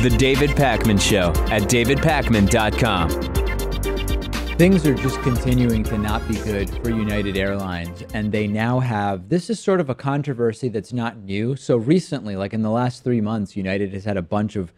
The David Pakman Show at davidpakman.com. Things are just continuing to not be good for United Airlines, and they now have, this is sort of a controversy that's not new. So recently, like in the last 3 months, United has had a bunch of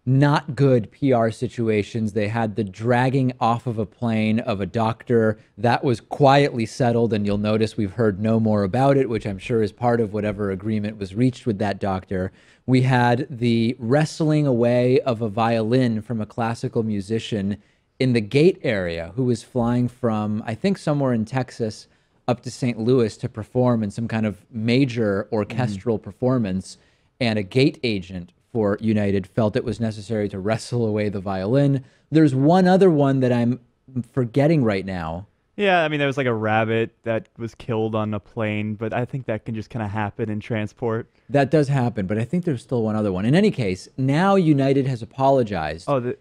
not good PR situations. They had the dragging off of a plane of a doctor that was quietly settled, and you'll notice we've heard no more about it, which I'm sure is part of whatever agreement was reached with that doctor. We had the wrestling away of a violin from a classical musician in the gate area who was flying from, I think, somewhere in Texas up to St. Louis to perform in some kind of major orchestral performance, and a gate agent for United felt it was necessary to wrestle away the violin. There's one other one that I'm forgetting right now. Yeah, I mean, there was like a rabbit that was killed on a plane, but I think that can just kind of happen in transport. That does happen, but I think there's still one other one. In any case, now United has apologized. Oh,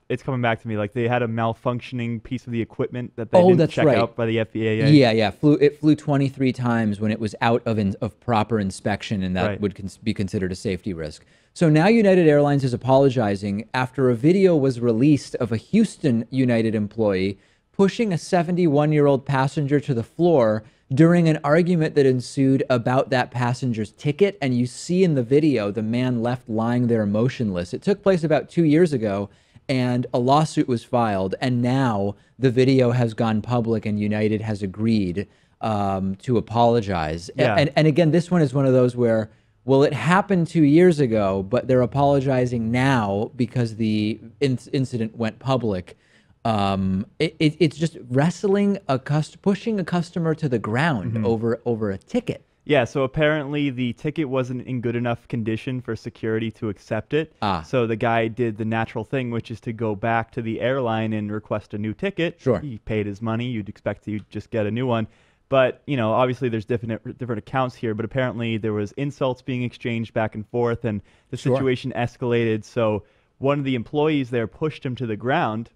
it's coming back to me. Like they had a malfunctioning piece of the equipment that they didn't check out by the FAA. Yeah. It flew 23 times when it was out of proper inspection, and that would be considered a safety risk. So now United Airlines is apologizing after a video was released of a Houston United employee pushing a 71-year-old passenger to the floor during an argument that ensued about that passenger's ticket. And you see in the video the man left lying there motionless. It took place about 2 years ago, and a lawsuit was filed. And now the video has gone public, and United has agreed to apologize. Yeah. And again, this one is one of those where, well, it happened 2 years ago, but they're apologizing now because the incident went public. It's just wrestling pushing a customer to the ground over a ticket. Yeah, so apparently the ticket wasn't in good enough condition for security to accept it. So the guy did the natural thing, which is to go back to the airline and request a new ticket. Sure. He paid his money. You'd expect to just get a new one. But, you know, obviously there's different accounts here, but apparently there was insults being exchanged back and forth, and the situation escalated. So one of the employees there pushed him to the ground,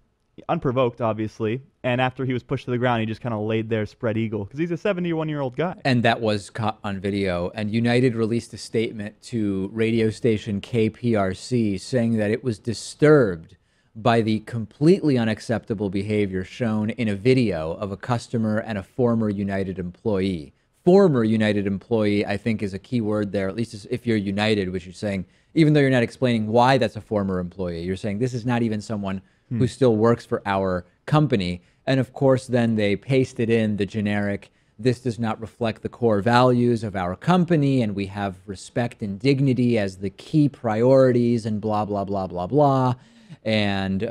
unprovoked, obviously. And after he was pushed to the ground, he just kind of laid there spread eagle because he's a 71-year-old guy. And that was caught on video. And United released a statement to radio station KPRC saying that it was disturbed by the completely unacceptable behavior shown in a video of a customer and a former United employee. Former United employee, I think, is a key word there, at least if you're United, which you're saying, even though you're not explaining why that's a former employee, you're saying this is not even someone who still works for our company. And of course, then they pasted in the generic, this does not reflect the core values of our company, and we have respect and dignity as the key priorities, and blah, blah, blah, blah, blah. And,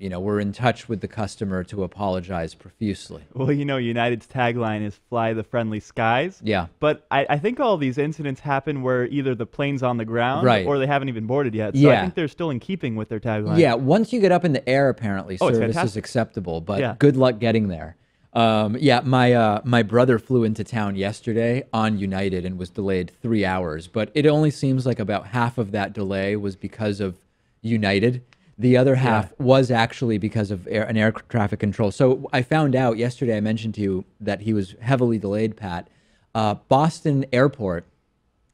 you know, we're in touch with the customer to apologize profusely. Well, you know, United's tagline is fly the friendly skies. Yeah. But I think all these incidents happen where either the plane's on the ground or they haven't even boarded yet. So I think they're still in keeping with their tagline. Yeah, once you get up in the air, apparently, service is acceptable. But good luck getting there. My brother flew into town yesterday on United and was delayed 3 hours. But it only seems like about half of that delay was because of United. The other half was actually because of an air traffic control. So I found out yesterday, I mentioned to you that he was heavily delayed, Pat. Boston Airport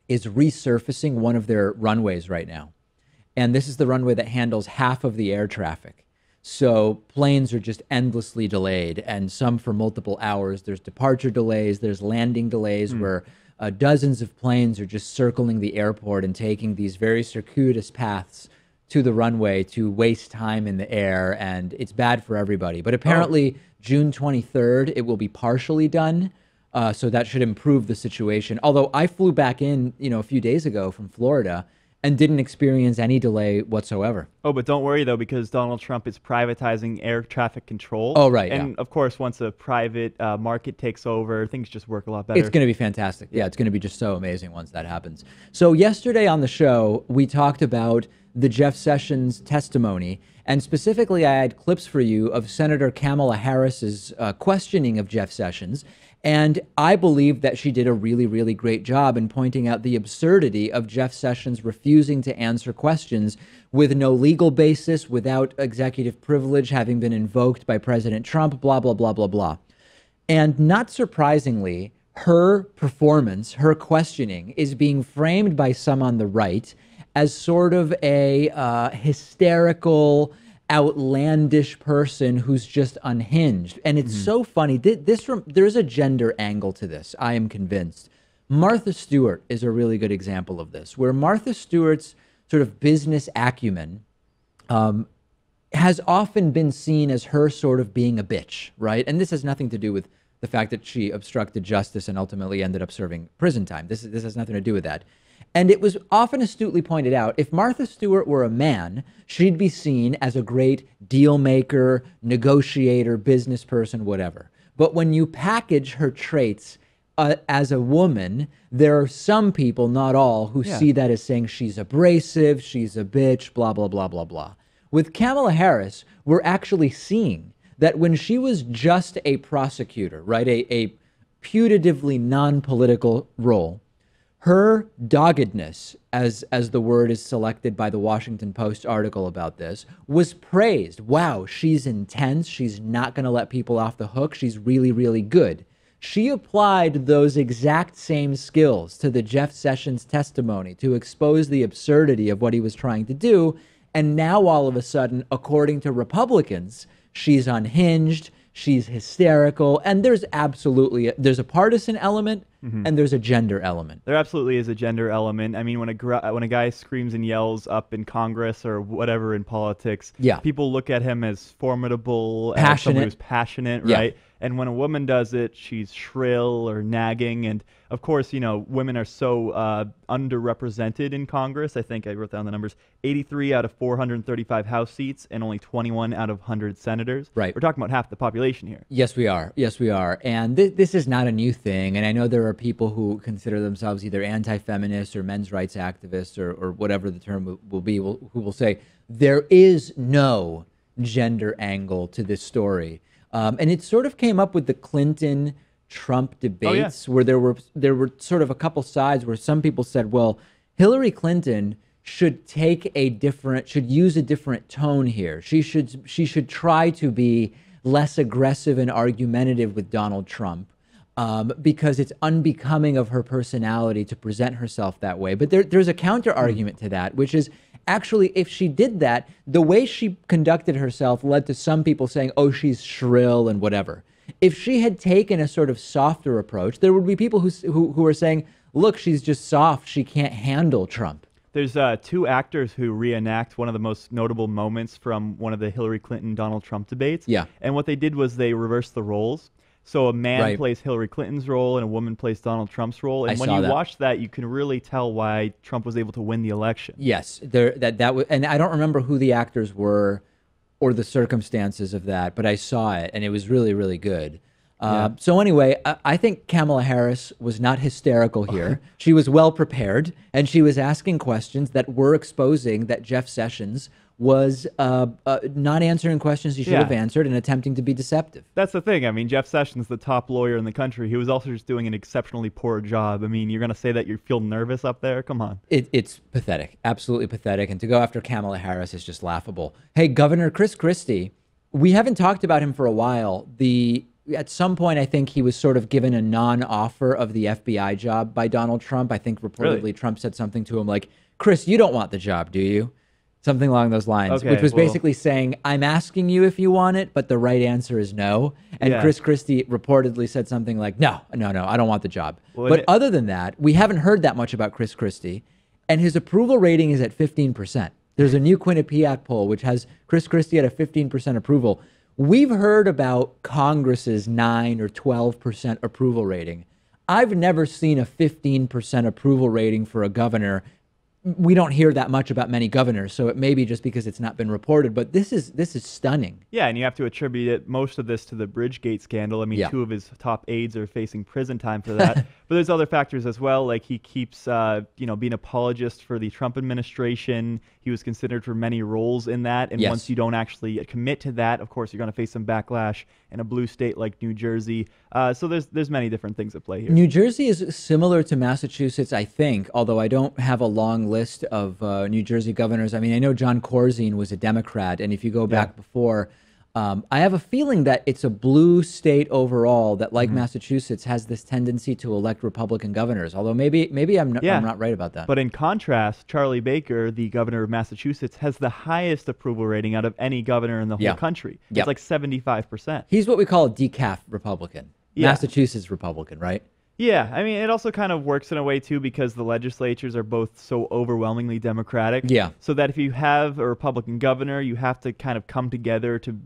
is resurfacing one of their runways right now. And this is the runway that handles half of the air traffic. So planes are just endlessly delayed, and some for multiple hours. There's departure delays, there's landing delays where dozens of planes are just circling the airport and taking these very circuitous paths to the runway to waste time in the air, and it's bad for everybody. But apparently June 23rd, it will be partially done, so that should improve the situation. Although I flew back in, you know, a few days ago from Florida and didn't experience any delay whatsoever. Oh, but don't worry, though, because Donald Trump is privatizing air traffic control. Oh, right, And, of course, once a private market takes over, things just work a lot better. It's going to be fantastic. Yeah, it's going to be just so amazing once that happens. So yesterday on the show, we talked about the Jeff Sessions testimony, and specifically I had clips for you of Senator Kamala Harris's questioning of Jeff Sessions, and I believe that she did a really, really great job in pointing out the absurdity of Jeff Sessions refusing to answer questions with no legal basis, without executive privilege having been invoked by President Trump, blah, blah, blah, blah, blah. And not surprisingly, her performance, her questioning is being framed by some on the right as sort of a hysterical, outlandish person who's just unhinged. And it's so funny. There's a gender angle to this, I am convinced. Martha Stewart is a really good example of this, where Martha Stewart's sort of business acumen has often been seen as her sort of being a bitch, right? And this has nothing to do with the fact that she obstructed justice and ultimately ended up serving prison time. This has nothing to do with that. And it was often astutely pointed out, if Martha Stewart were a man, she'd be seen as a great deal maker, negotiator, business person, whatever. But when you package her traits as a woman, there are some people, not all, who see that as saying she's abrasive, she's a bitch, blah, blah, blah, blah, blah. With Kamala Harris, we're actually seeing that when she was just a prosecutor, right, a putatively non-political role, her doggedness, as the word is selected by the Washington Post article about this, was praised. Wow, she's intense. She's not going to let people off the hook. She's really, really good. She applied those exact same skills to the Jeff Sessions testimony to expose the absurdity of what he was trying to do. And now all of a sudden, according to Republicans, she's unhinged, she's hysterical, and there's a partisan element and there's a gender element. There absolutely is a gender element. I mean, when a guy screams and yells up in Congress or whatever in politics, people look at him as formidable, as someone who's passionate, right? And when a woman does it, she's shrill or nagging. And of course, you know, women are so underrepresented in Congress. I think I wrote down the numbers: 83 out of 435 House seats and only 21 out of 100 senators. Right. We're talking about half the population here. Yes, we are. Yes, we are. And this is not a new thing. And I know there are people who consider themselves either anti-feminists or men's rights activists or whatever the term will be, who will say there is no gender angle to this story. And it sort of came up with the Clinton-Trump debates where there were sort of a couple sides where some people said, well, Hillary Clinton should use a different tone here. She should try to be less aggressive and argumentative with Donald Trump because it's unbecoming of her personality to present herself that way. But there's a counter argument to that, which is, actually, if she did that, the way she conducted herself led to some people saying, oh, she's shrill and whatever. If she had taken a sort of softer approach, there would be people who are saying, look, she's just soft. She can't handle Trump. There's two actors who reenact one of the most notable moments from one of the Hillary Clinton-Donald Trump debates. Yeah. And what they did was they reversed the roles. So a man plays Hillary Clinton's role and a woman plays Donald Trump's role. And when you watch that, you can really tell why Trump was able to win the election. Yes, that was, and I don't remember who the actors were or the circumstances of that, but I saw it and it was really, really good. So anyway, I think Kamala Harris was not hysterical here. She was well prepared, and she was asking questions that were exposing that Jeff Sessions was not answering questions he should have answered and attempting to be deceptive. That's the thing. I mean, Jeff Sessions, the top lawyer in the country, he was also just doing an exceptionally poor job. I mean, you're going to say that you feel nervous up there? Come on. It's pathetic, absolutely pathetic. And to go after Kamala Harris is just laughable. Hey, Governor Chris Christie, we haven't talked about him for a while. At some point, I think he was sort of given a non-offer of the FBI job by Donald Trump. I think reportedly Trump said something to him like, Chris, you don't want the job, do you? Something along those lines, which was basically saying, I'm asking you if you want it, but the right answer is no. And Chris Christie reportedly said something like, no, I don't want the job. But other than that, we haven't heard that much about Chris Christie, and his approval rating is at 15%. There's a new Quinnipiac poll, which has Chris Christie at a 15% approval. We've heard about Congress's 9 or 12% approval rating. I've never seen a 15% approval rating for a governor. We don't hear that much about many governors, so it may be just because it's not been reported, but this is stunning. Yeah, and you have to attribute most of this to the Bridgegate scandal. I mean, two of his top aides are facing prison time for that. But there's other factors as well, like he keeps being an apologist for the Trump administration. He was considered for many roles in that, and once you don't actually commit to that, of course, you're going to face some backlash in a blue state like New Jersey. So there's many different things at play here. New Jersey is similar to Massachusetts, I think, although I don't have a long list of New Jersey governors. I mean, I know John Corzine was a Democrat, and if you go back before, I have a feeling that it's a blue state overall that, like Massachusetts, has this tendency to elect Republican governors. Although maybe I'm not right about that. But in contrast, Charlie Baker, the governor of Massachusetts, has the highest approval rating out of any governor in the whole country. It's like 75%. He's what we call a decaf Republican. Massachusetts Republican, right? Yeah, I mean, it also kind of works in a way, too, because the legislatures are both so overwhelmingly Democratic. Yeah. So that if you have a Republican governor, you have to kind of come together to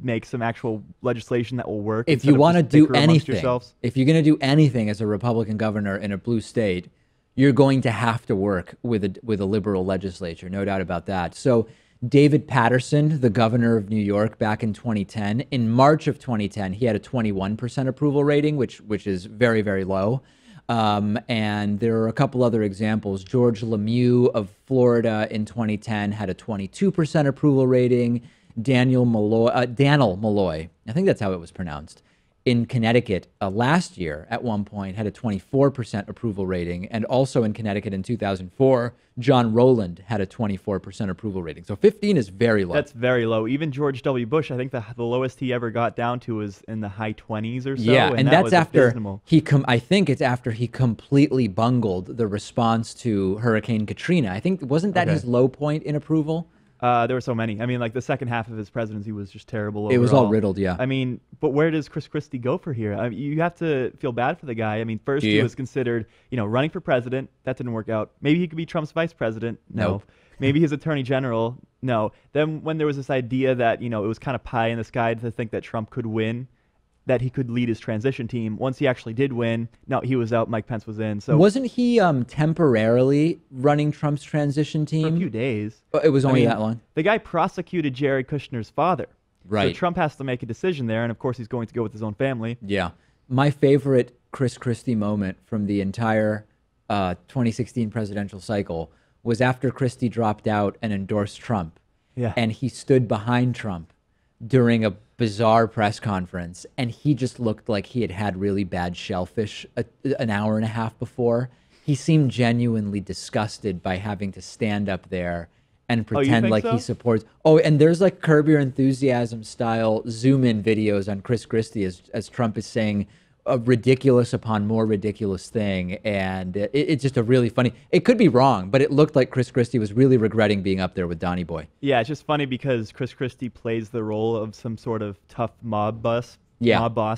make some actual legislation that will work. If you want to do anything, if you're going to do anything as a Republican governor in a blue state, you're going to have to work with a liberal legislature, no doubt about that. So David Paterson, the governor of New York back in 2010, in March of 2010, he had a 21% approval rating, which is very, very low. And there are a couple other examples. George Lemieux of Florida in 2010 had a 22% approval rating. Daniel Malloy, I think that's how it was pronounced, in Connecticut last year at one point had a 24% approval rating. And also in Connecticut in 2004, John Rowland had a 24% approval rating. So 15 is very low. That's very low. Even George W. Bush, I think the lowest he ever got down to was in the high 20s or so. Yeah, and that's after I think it's after he completely bungled the response to Hurricane Katrina. I think, wasn't that his low point in approval? There were so many. I mean, like the second half of his presidency was just terrible overall. It was all riddled, yeah. I mean, but where does Chris Christie go for here? I mean, you have to feel bad for the guy. I mean, first he was considered, running for president. That didn't work out. Maybe he could be Trump's vice president. No. Nope. Maybe his attorney general. No. Then when there was this idea that, it was kind of pie in the sky to think that Trump could win, that he could lead his transition team. Once he actually did win, no, he was out. Mike Pence was in. So wasn't he temporarily running Trump's transition team? For a few days. It was only that long? The guy prosecuted Jared Kushner's father. Right. So Trump has to make a decision there, and of course he's going to go with his own family. Yeah. My favorite Chris Christie moment from the entire 2016 presidential cycle was after Christie dropped out and endorsed Trump. Yeah. And he stood behind Trump during a bizarre press conference, and he just looked like he had really bad shellfish an hour and a half before. He seemed genuinely disgusted by having to stand up there and pretend like he supports. Oh, and there's like Curb Your Enthusiasm style zoom in videos on Chris Christie as Trump is saying a ridiculous upon more ridiculous thing, and it's just a really funny. It could be wrong, but it looked like Chris Christie was really regretting being up there with Donnie Boy. Yeah, it's just funny because Chris Christie plays the role of some sort of tough mob boss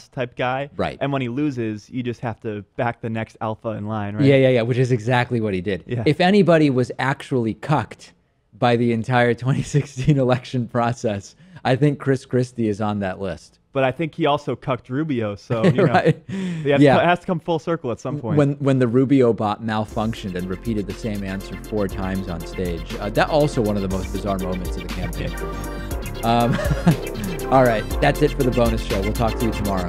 type guy. Right. And when he loses, you just have to back the next alpha in line, right? Yeah, which is exactly what he did. Yeah. If anybody was actually cucked by the entire 2016 election process, I think Chris Christie is on that list. But I think he also cucked Rubio, so right. It has to come full circle at some point. When the Rubio bot malfunctioned and repeated the same answer 4 times on stage, that also one of the most bizarre moments of the campaign for me. All right, that's it for the bonus show. We'll talk to you tomorrow.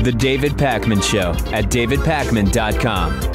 The David Pakman Show at davidpakman.com.